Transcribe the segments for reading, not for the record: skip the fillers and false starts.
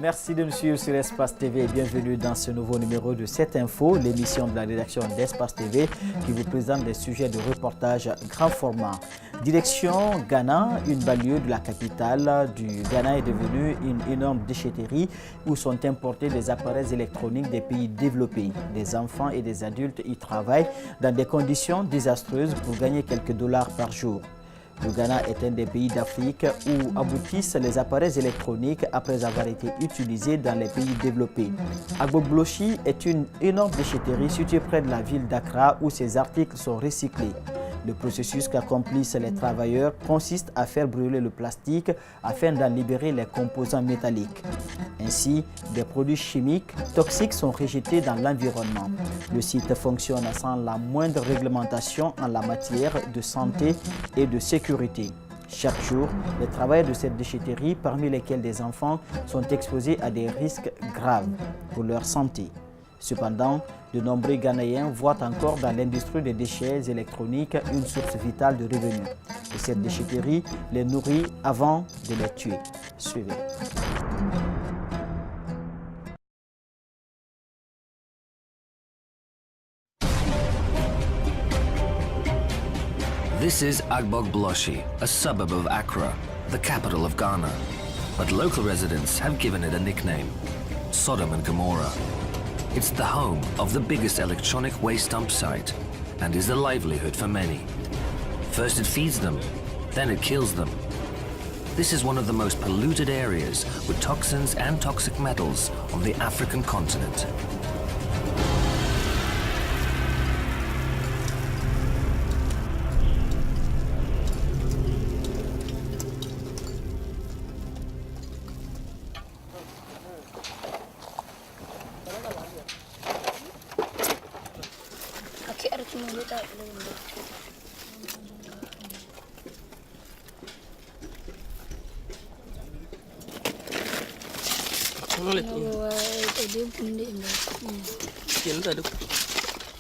Merci de nous suivre sur Espace TV et bienvenue dans ce nouveau numéro de 7 Info, l'émission de la rédaction d'Espace TV qui vous présente des sujets de reportage grand format. Direction Ghana, une banlieue de la capitale du Ghana est devenue une énorme déchetterie où sont importés des appareils électroniques des pays développés. Des enfants et des adultes y travaillent dans des conditions désastreuses pour gagner quelques dollars par jour. Le Ghana est un des pays d'Afrique où aboutissent les appareils électroniques après avoir été utilisés dans les pays développés. Agboglochi est une énorme déchetterie située près de la ville d'Accra où ces articles sont recyclés. Le processus qu'accomplissent les travailleurs consiste à faire brûler le plastique afin d'en libérer les composants métalliques. Ainsi, des produits chimiques toxiques sont rejetés dans l'environnement. Le site fonctionne sans la moindre réglementation en la matière de santé et de sécurité. Chaque jour, les travailleurs de cette déchetterie, parmi lesquels des enfants, sont exposés à des risques graves pour leur santé. Cependant, de nombreux Ghanéens voient encore dans l'industrie des déchets électroniques une source vitale de revenus. Et cette déchetterie les nourrit avant de les tuer. Suivez. This is Agboglochi, a suburb of Accra, the capital of Ghana. But local residents have given it a nickname, Sodom and Gomorrah. It's the home of the biggest electronic waste dump site and is the livelihood for many. First it feeds them, then it kills them. This is one of the most polluted areas with toxins and toxic metals on the African continent.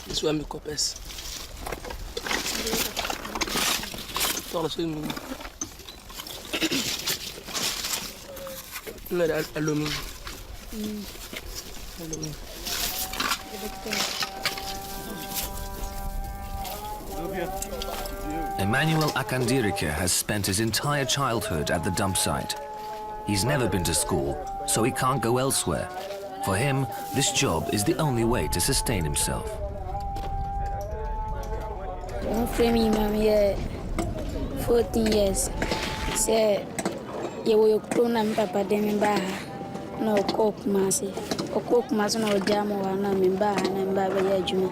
This one me copies. Dans le film. Là, aluminium. Aluminium. Emmanuel Akandirike has spent his entire childhood at the dump site. He's never been to school, so he can't go elsewhere. For him, this job is the only way to sustain himself. I'm framing my 14 years. Say, you will clone and papa demba. No cook massy. Or cook mass no jam or no memba and Baba Juma.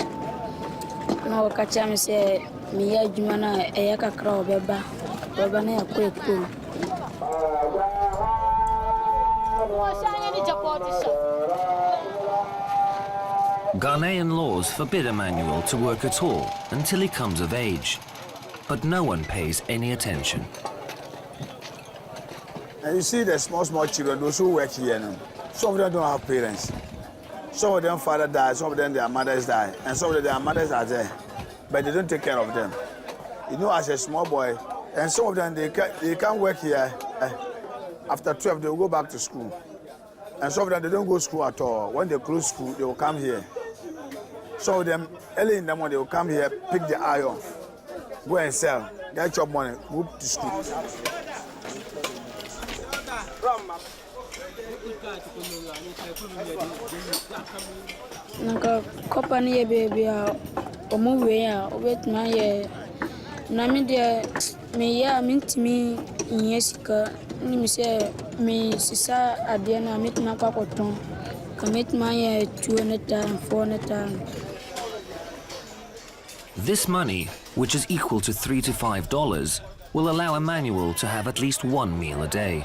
No catcham say, me Jumana, a yaka crow, beba, Babana, quick cool. Ghanaian laws forbid Emmanuel to work at all until he comes of age. But no one pays any attention. And you see the small children, those who work here now, some of them don't have parents. Some of them father died, some of them their mothers die, and some of them their mothers are there, but they don't take care of them. You know, as a small boy, and some of them they can't work here. After 12, they will go back to school. And some of them, they don't go to school at all. When they close school, they will come here. Some of them, early in the morning, they will come here, pick the iron, go and sell, get your money, go to school. Naka company baby omuwe ya obetuma ye na me de me ya mintimi nyesika ni me se me sisa ade na metuma kwakoton kametuma ye 200 400. This money, which is equal to $3 to $5, will allow Emmanuel to have at least one meal a day.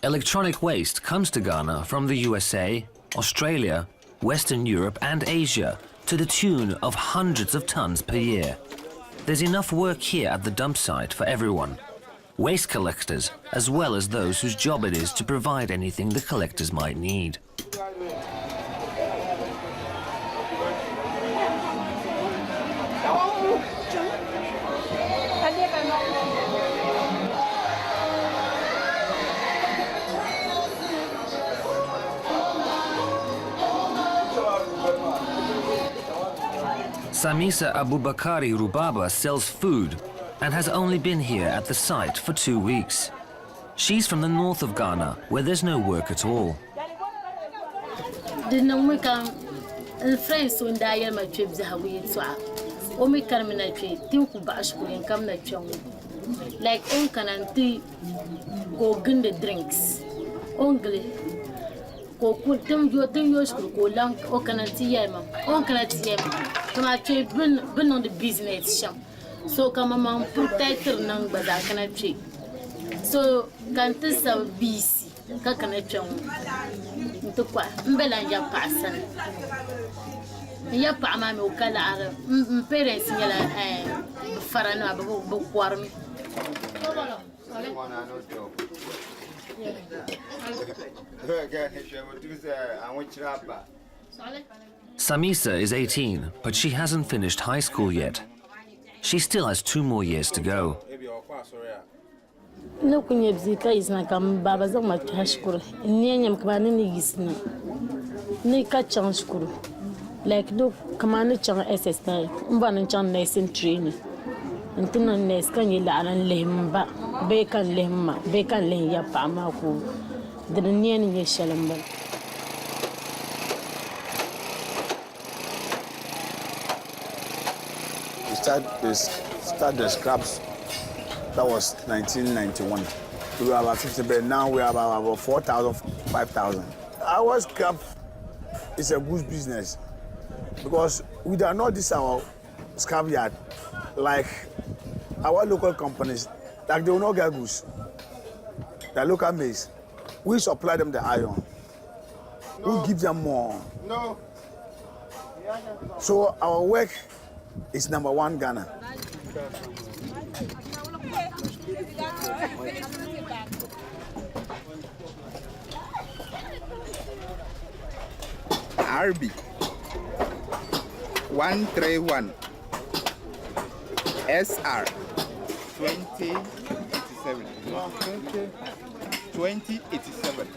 Electronic waste comes to Ghana from the USA, Australia, Western Europe and Asia to the tune of hundreds of tons per year. There's enough work here at the dump site for everyone. Waste collectors, as well as those whose job it is to provide anything the collectors might need. Samisa Abubakari Rubaba sells food and has only been here at the site for 2 weeks. She's from the north of Ghana, where there's no work at all. Like kananti go ginde drinks. Ko kutem yosh ko lang o kananti yema. On kananti yema. Kama che bin on the business sham. So kama man protector nang bazar kananti. So kanti sa busy ka kananti. Nto kwa mbela ya pasan. Ya pa mama o kala ara. Parents nyala farano abu kwarmi. Samisa is 18, but she hasn't finished high school yet. She still has 2 more years to go. No kunye bzika isna kam baba za ma tashkuru. Nyenyam kamani ni gisna. Ni ka chanskuru. Like do kamani chang SSI. Mbana chang nursing training. Antuna nes kan yila alan lehmba. Bekan lehma. Bekan leh ya pa ma ku. Drenyen ye shalamba. We start the scraps. That was 1991. We were about 50, but now we are about 4,000, 5,000. Our scrap is a good business because we do not this our scrap yard like our local companies. Like they will not get goods. The local maize, we supply them the iron. No. We give them more. No. So our work is #1 Ghana. RB 131 SR 2087 2087.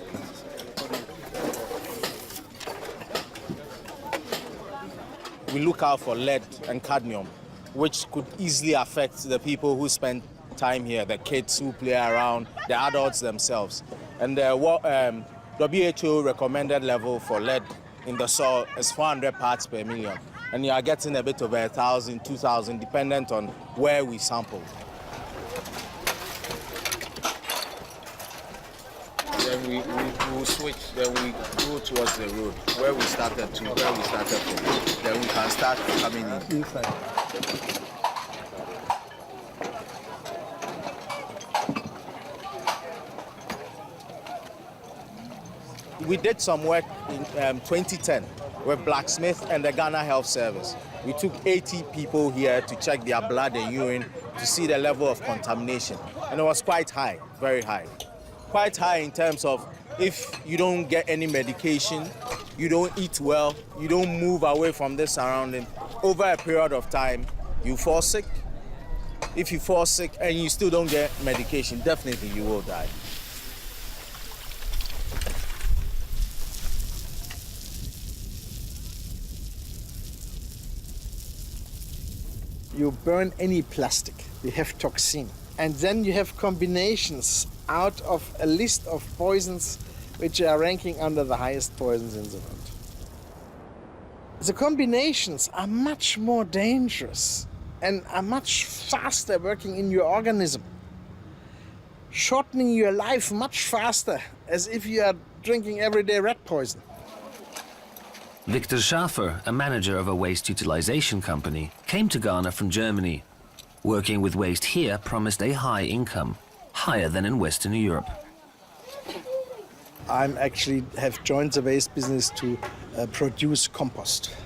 We look out for lead and cadmium, which could easily affect the people who spend time here, the kids who play around, the adults themselves. And the WHO recommended level for lead in the soil is 400 parts per million. And you are getting a bit over 1,000, 2,000, dependent on where we sample. Then we will switch, then we go towards the road, where we started from. Then we can start coming in. Inside. We did some work in 2010 with Blacksmith and the Ghana Health Service. We took 80 people here to check their blood and urine to see the level of contamination. And it was quite high, very high. Quite high in terms of if you don't get any medication, you don't eat well, you don't move away from the surrounding, over a period of time, you fall sick. If you fall sick and you still don't get medication, definitely you will die. You burn any plastic, you have toxin. And then you have combinations out of a list of poisons which are ranking under the highest poisons in the world. The combinations are much more dangerous and are much faster working in your organism, shortening your life much faster, as if you are drinking everyday rat poison. Victor Schaffer, a manager of a waste utilization company, came to Ghana from Germany. Working with waste here promised a high income, higher than in Western Europe. I'm actually have joined the waste business to produce compost,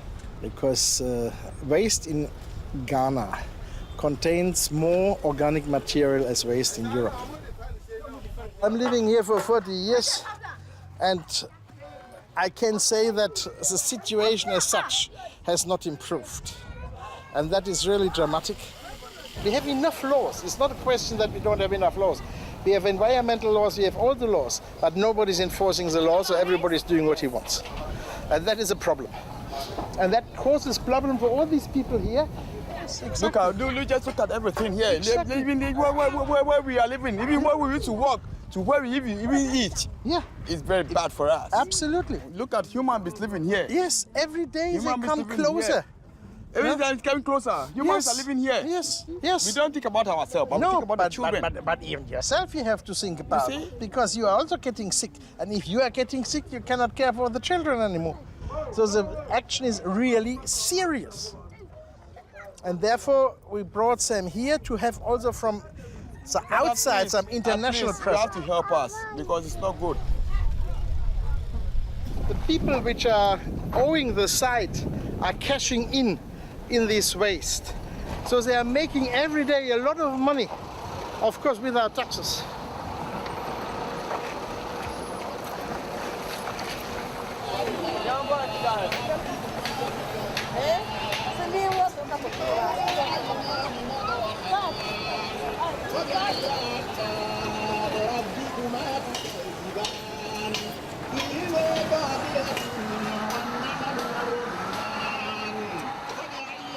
because waste in Ghana contains more organic material as waste in Europe. I'm living here for 40 years, and I can say that the situation as such has not improved. And that is really dramatic. We have enough laws. It's not a question that we don't have enough laws. We have environmental laws, we have all the laws, but nobody's enforcing the law, so everybody's doing what he wants. And that is a problem. And that causes problem for all these people here. Yes, exactly. Just look at everything here. Exactly. Even where we are living, even where we used to walk, to where we even eat. Yeah. It's very bad for us. Absolutely. Look at human beings living here. Yes, every day Human they beings come living closer. here. Every time it's coming closer. Humans are living here. Yes, yes. We don't think about ourselves, but we think about the children. But even yourself you have to think about, see? because you are also getting sick. And if you are getting sick, you cannot care for the children anymore. So the action is really serious. And therefore, we brought Sam here to have also from the outside some international You pressure. have to help us, because it's not good. The people which are owning the site are cashing in this waste. So they are making every day a lot of money, of course without taxes.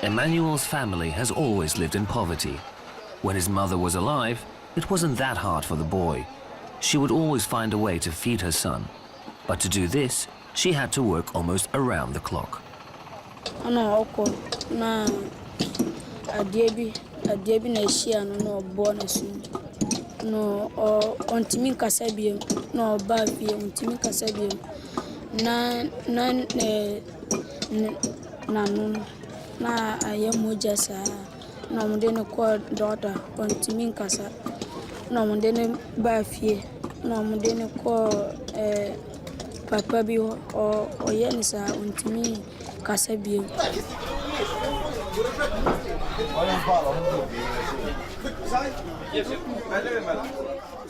Emmanuel's family has always lived in poverty. When his mother was alive, it wasn't that hard for the boy. She would always find a way to feed her son. But to do this, she had to work almost around the clock. Ano oko na adiebi na shia no bo na su no ontimi kasabiem no ba fie ontimi kasabiem na aye moja sa na mo de ne ko daughter ontimi kasa na mo de ne ba fie na mo de ne ko papa bi o ye ni sa ontimi kasabiem.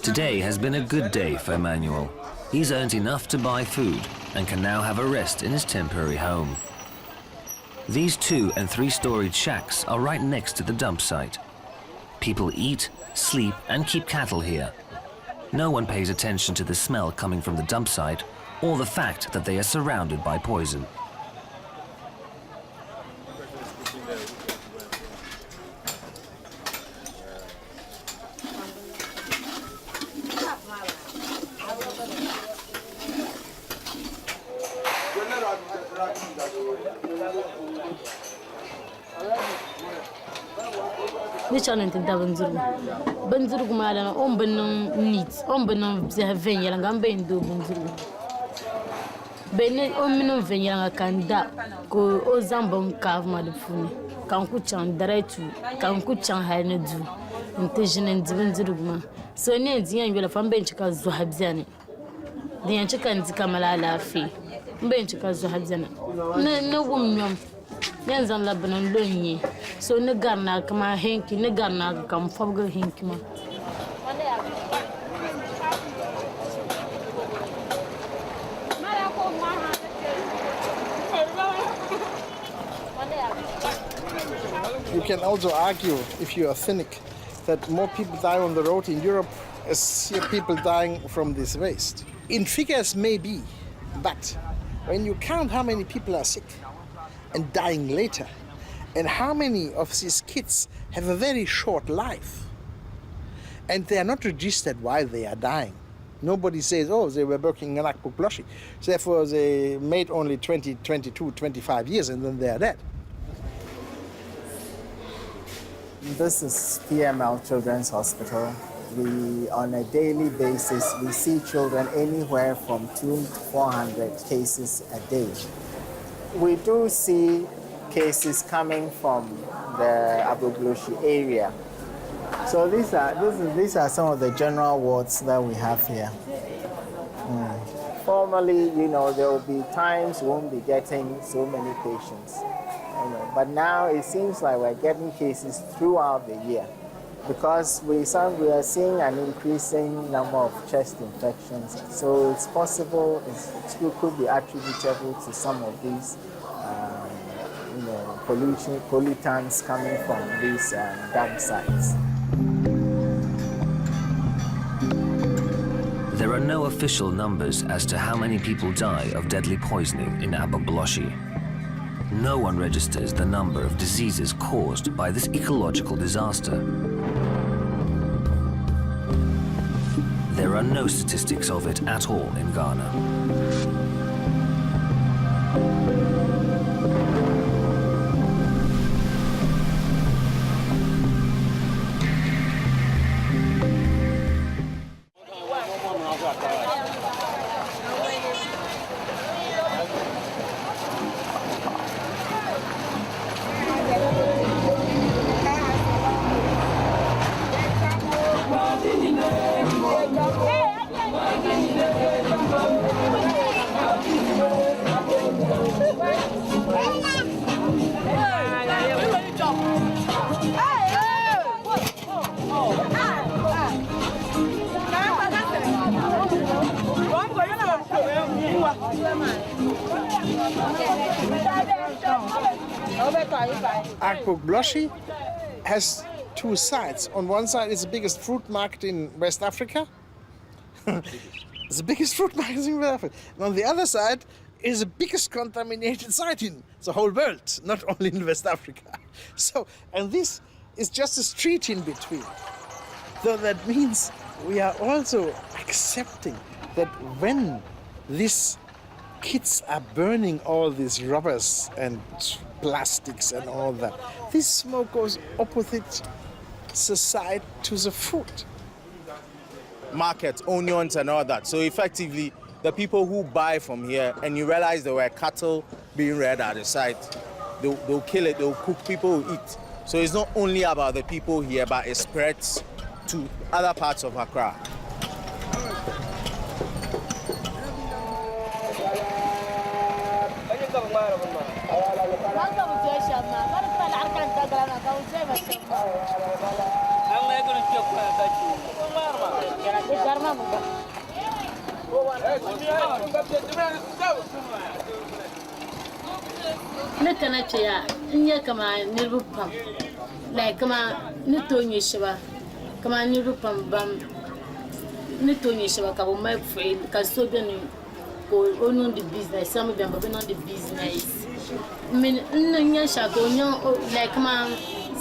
Today has been a good day for Emmanuel. He's earned enough to buy food and can now have a rest in his temporary home. These 2- and 3-storied shacks are right next to the dump site. People eat, sleep, and keep cattle here. No one pays attention to the smell coming from the dump site or the fact that they are surrounded by poison. Ni challenge da banzurgu malana on bannan neat on bannan ven yala ngam be ndo banzurgu bene on minon ven yala kanda ko o zambon kav malfuni kan ku chan daretu kan ku chan hayne du inte jenen banzurgu ma so ne diyan yola fam ben chika zo habzane diyan chika ndika malala fi ben chika zo habzane ne wum nyom Nenzan labanan lonye so ne garna kama henki ne garna kam fabga henki ma You can also argue, if you are cynic, that more people die on the road in Europe as people dying from this waste. In figures, maybe, but when you count how many people are sick and dying later, and how many of these kids have a very short life, and they are not registered while they are dying. Nobody says, oh, they were working in Akbuk Bloshi, therefore they made only 20, 22, 25 years and then they are dead. This is PML Children's Hospital. On a daily basis, we see children anywhere from 200 to 400 cases a day. We do see cases coming from the Abublushi area. So these are some of the general wards that we have here. normally, there will be times we won't be getting so many patients. But now it seems like we're getting cases throughout the year because we are seeing an increasing number of chest infections. So it's possible it could be attributable to some of these pollutants coming from these dump sites. There are no official numbers as to how many people die of deadly poisoning in Agbogbloshie. No one registers the number of diseases caused by this ecological disaster. There are no statistics of it at all in Ghana. Agbogbloshie has two sides. On one side is the biggest fruit market in West Africa. It's the biggest fruit market in West Africa. And on the other side is the biggest contaminated site in the whole world, not only in West Africa. And this is just a street in between. So that means we are also accepting that when these kids are burning all these rubbers and plastics and all that, this smoke goes opposite side to the food. Market, onions and all that. So effectively, the people who buy from here, and you realize there were cattle being reared at the site, they'll kill it, they'll cook, people will eat. So it's not only about the people here, but it spreads to other parts of Accra. ne kana ceya in ya kama ni rupam like kama ni tonye shiba kama ni rupam bam ni tonye shiba ka bo mai free ka so be ni ko onu the business some be on the business min nya sha ko nya like kama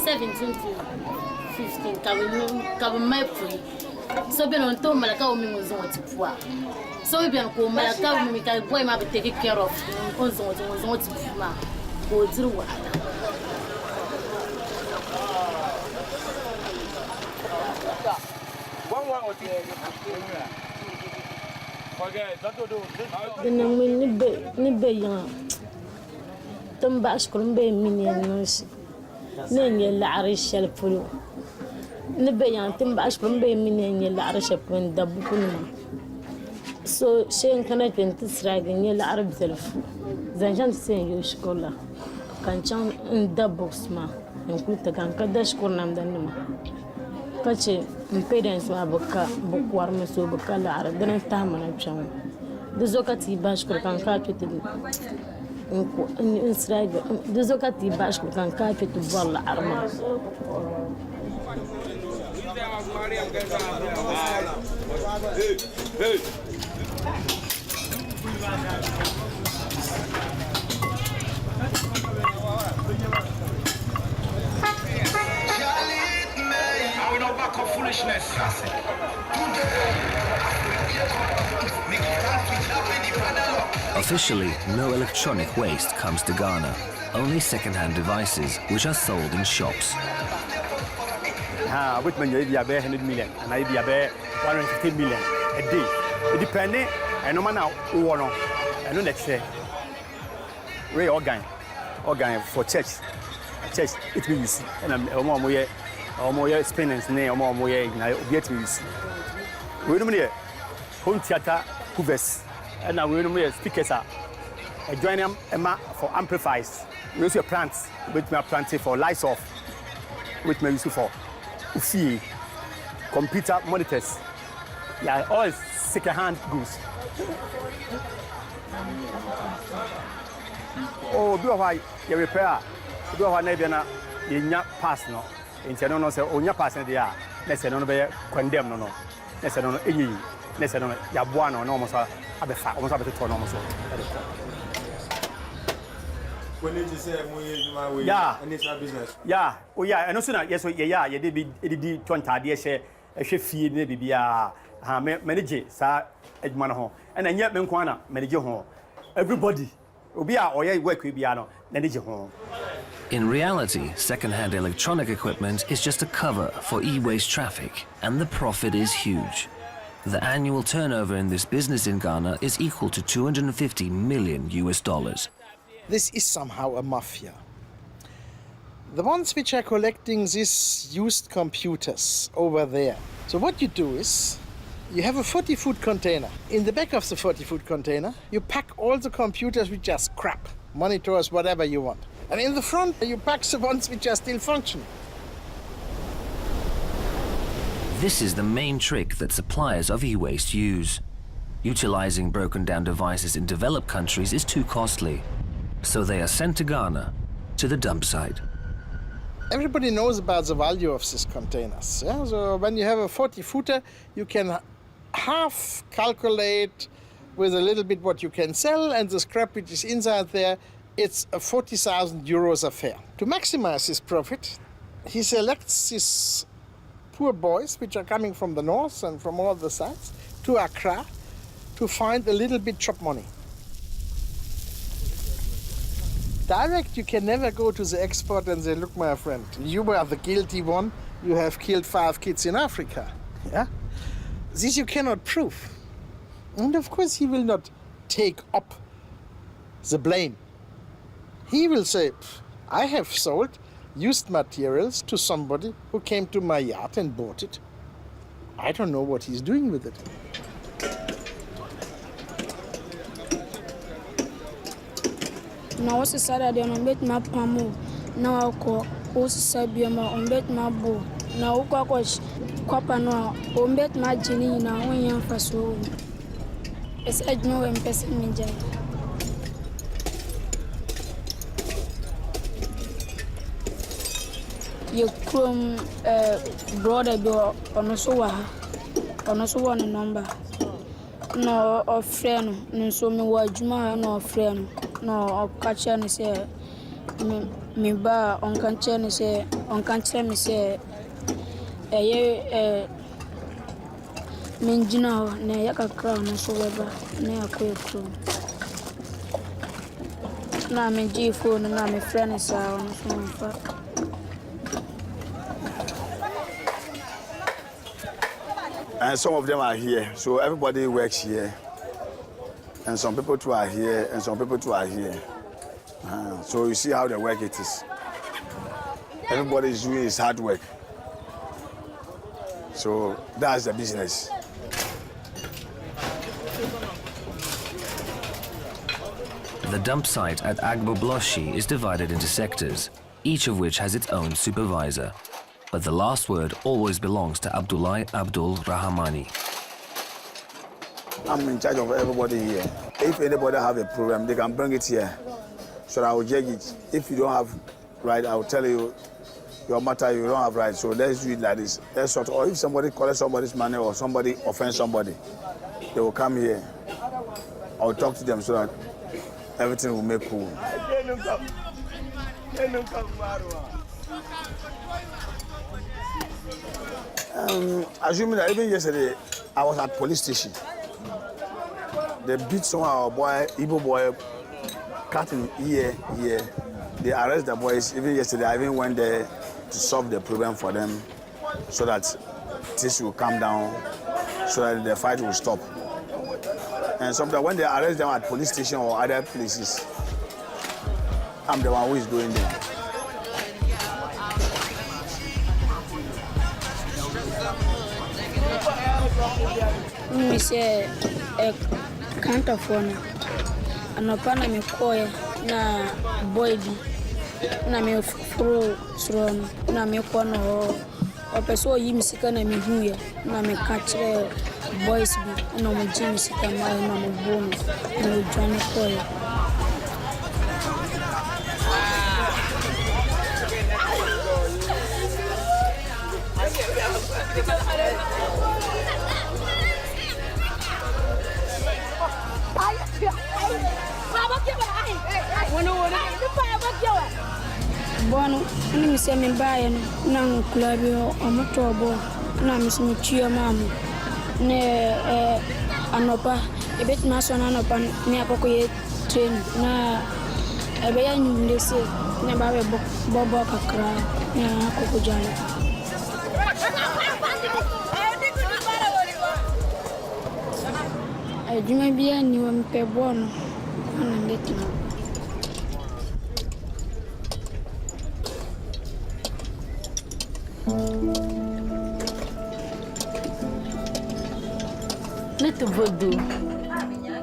17 to 15 ka bo mai free so be on to malaka o mi mo zo tipua so we bien ko malaka o mi ka boy ma be take care of on zo tipua ko dirwa ni be yan tamba ashkurun be miniyan nus ne la'arish al-fulu ni be yan tamba ashkurun be miniyan la'arish al-fulu dabu kunma so shen kana kin tisragin ya la'arab telfu zanjan sen yo shkola kan chan dabu sma in kuta kan kada shkurna mdanima kace impedance ma baka bukwar muso baka la'arab dan ta mana chan da zokati bashkur kan ka tuti in sraga da zokati bashkur kan ka tuti walla arma I will not back up foolishness. Officially, no electronic waste comes to Ghana, only second-hand devices which are sold in shops. Which means you have 100 million and I have 150 million a day. It depends. I know now who are I know let's say we organ for church it means and I'm more experience ne more na obiet means we know here home theater Hoovers and now we know speakers are join them for amplifiers. We use your plants, which we are planting for lights off, which we use for UFI, computer monitors. Yeah, all second-hand goods. Oh, do why you repair? Do why never you pass no? In Channel, say, oh, your passing the air. Let's say, no, be condemned, no. Let's say, no, any. Let's say, no, Yabuan or almost a fat, almost a bit of almost. When did you say my way? Yeah, and it's our business. Yeah, oh, yeah, and also, yes, yeah, you did be 20 years, a chef feed, maybe be a manager, sir, Edmanaho, and then yet, Menkwana, manager home. Everybody will be out or yeah, work with piano, manager home. In reality, second-hand electronic equipment is just a cover for e-waste traffic, and the profit is huge. The annual turnover in this business in Ghana is equal to $250 million. This is somehow a mafia. The ones which are collecting these used computers over there. So what you do is, you have a 40-foot container. In the back of the 40-foot container, you pack all the computers which are scrap, monitors, whatever you want. And in the front, you pack the ones which are still functioning. This is the main trick that suppliers of e-waste use. Utilizing broken-down devices in developed countries is too costly, so they are sent to Ghana, to the dump site. Everybody knows about the value of these containers. Yeah? So when you have a 40-footer, you can half calculate with a little bit what you can sell, and the scrap which is inside there, it's a 40,000 euros affair. To maximize his profit, he selects these poor boys, which are coming from the north and from all the sides, to Accra to find a little bit chop money. Direct, you can never go to the expert and say, look, my friend, you are the guilty one, you have killed 5 kids in Africa. Yeah? This you cannot prove. And of course, he will not take up the blame. He will say, I have sold used materials to somebody who came to my yard and bought it. I don't know what he's doing with it. Na wose Saturday on bet ma pamo na wako wose sabia ma on bet ma bo na woko kwapa no on bet ma jini na won faso es adno em person minja you from brother be ono so wa no number no of friend no so me wa adwuma no friend no catcher ni say me ba on catcher ni say on catcher me say menjina na yakakra no so weba na akwekro na me gi phone na me friend sa on so mfa. And some of them are here, so everybody works here. And some people too are here, and some people too are here. So you see how the work it is. Everybody is doing his hard work. So that's the business. The dump site at Agbobloshi is divided into sectors, each of which has its own supervisor. But the last word always belongs to Abdullahi Abdul Rahmani. I'm in charge of everybody here. If anybody have a problem, they can bring it here. So I will judge it. If you don't have right, I will tell you your matter, you don't have right. So let's do it like this. Let's sort. Or if somebody collects somebody's money or somebody offends somebody, they will come here. I will talk to them so that everything will make cool. Assuming that even yesterday, I was at police station. They beat someone, boy, Igbo boy, cut him ear. They arrest the boys. Even yesterday, I even went there to solve the problem for them so that this will calm down, so that the fight will stop. And sometimes when they arrest them at police station or other places, I'm the one who is going there. We say kanta fona anopana mekoya na boy bi na me fro sron na me kono o peso yi misika na me huye na me kachre boys bi na mo ji misika ma na mo bono na jwana koya Bueno, ni mi se mi bayan nan club o motobo na mi se mi tia mamu ne anopa e bet ma so na anopa mi akoko ye train na e be ya nyunde se ne ba be bobo kakra na akoko jalo e duma bia ni wa mpe bono na ndeti Let vodo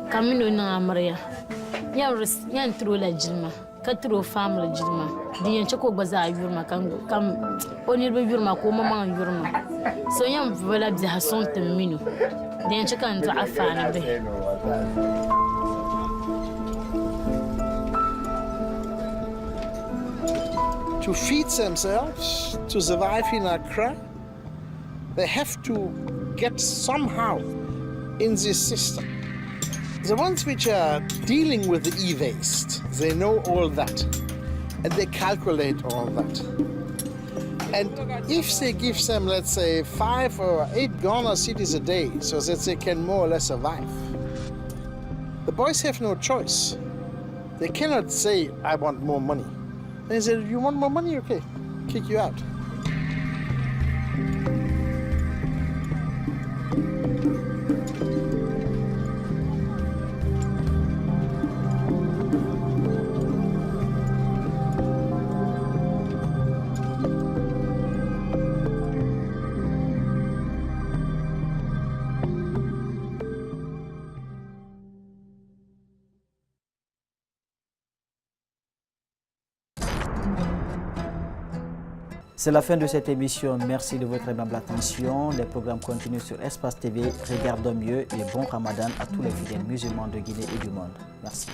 camino na Maria. Ya ntro la jilma, ka tro family jilma. Di yan chako gbaza yurma kam onir be yurma ko mama yurma. So yan vola bi ha son temino. Di yan chaka ntro afana be. To feed themselves, to survive in Accra, they have to get somehow in this system. The ones which are dealing with the e-waste, they know all that, and they calculate all that. And if they give them, let's say, 5 or 8 Ghana cities a day, so that they can more or less survive, the boys have no choice. They cannot say, I want more money. They say, you want more money? Okay, kick you out. C'est la fin de cette émission. Merci de votre aimable attention. Les programmes continuent sur Espace TV. Regardons mieux et bon Ramadan à tous les fidèles musulmans de Guinée et du monde. Merci.